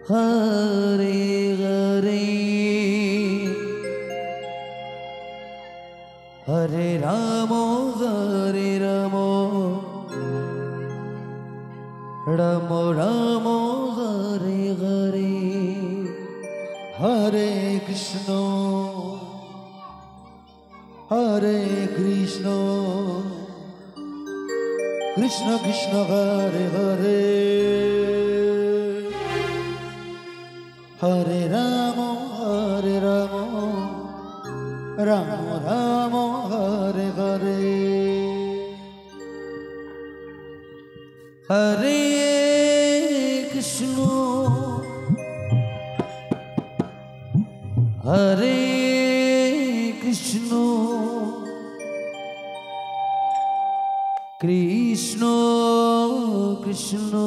Hare Hare Hare Ramo Hare Ramo Ramo Ramo Hare Hare Hare Krishna Hare Krishna Krishna Krishna Hare Hare Hare Ramo Hare Ramo Ramo Ramo Hare Hare Hare Krishna Hare Krishna Krishna Krishna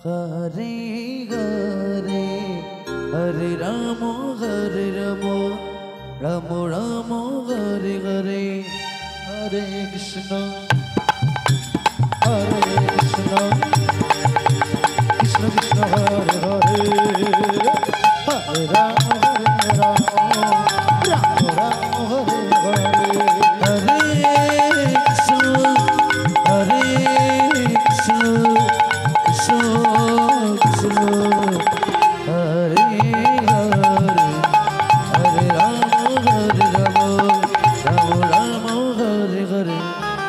Hare Hare Hare Ramo Hare Ramo Ramo Ramo Hare Hare Hare Krishna Hare Krishna Krishna Krishna Hare Hare Hare Ramo Hare Ramo Ramo Ramo Hare Hare Hare Krishna Hare Krishna Krishna Krishna Hare Hare Hare Ramo Hare Ramo Ramo Ramo Hare Hare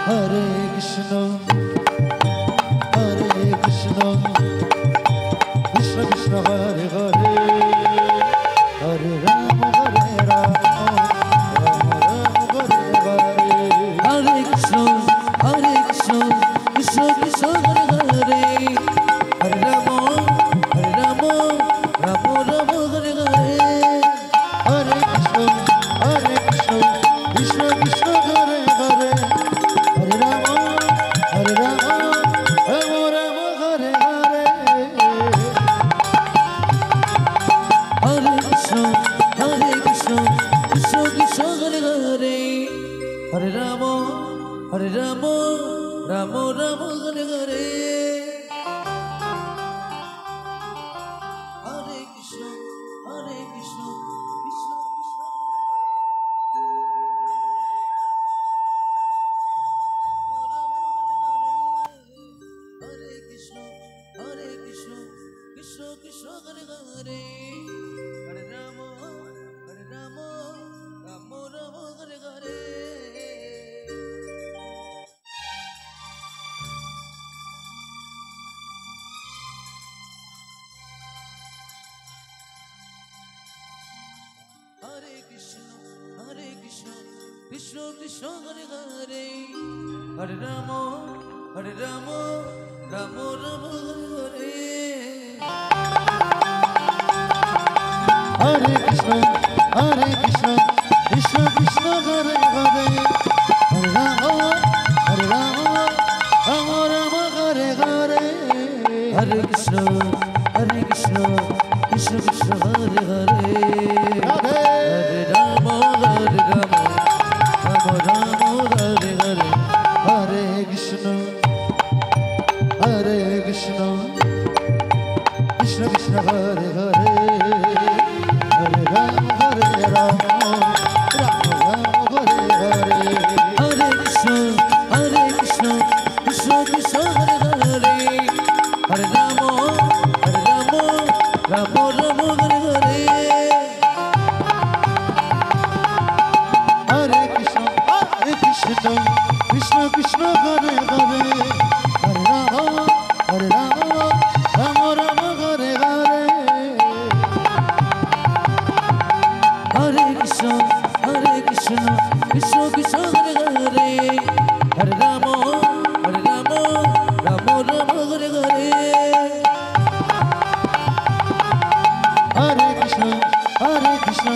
Hare Krishna Hare Krishna Krishna Krishna Hare Hare Hare Ramo Hare Ramo Ramo Ramo Hare Hare Hare Krishna Krishna Krishna Hare Hare Hare Ramo Ramo Ramo Hare Hare Hare Krishna Krishna Krishna Hare Hare Hare Ramo Ramo Ramo Hare Hare Hare Krishna Krishna Krishna Hare Hare Hare Ramo Ramo Ramo Hare Hare Hare Krishna Krishna Krishna Hare Krishna Krishna Krishna Hare Hare Hare Ramo Ramo Ramo Hare Hare Hare Krishna Krishna Krishna Hare Hare Hare Ramo Ramo Ramo Hare Hare Hare Krishna Krishna Krishna Hare Hare Hare Ramo Ramo Ramo Hare Hare Hare Krishna Krishna Krishna Hare Hare Hare Ramo Ramo Ramo Hare Hare Hare Krishna Krishna Krishna Hare Hare Hare Ramo Ramo Ramo Hare Hare Hare Krishna Krishna Krishna Hare Hare Hare Ramo Ramo Ramo Hare Hare Hare Krishna Krishna Krishna Hare Hare Hare Ramo Ramo Ramo Hare Hare Hare Krishna Krishna Krishna Hare Hare Hare Ramo Ramo Ramo Hare Hare Hare Krishna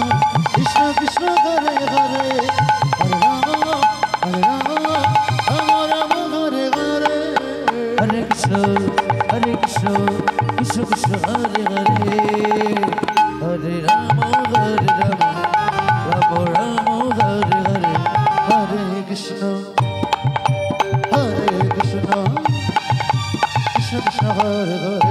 Krishna Krishna Hare Hare Hare Ramo Ramo Ramo Hare Hare Hare Krishna Krishna Krishna Hare Hare Hare Ramo Ramo Ramo Hare Hare Hare Krishna Hare Hare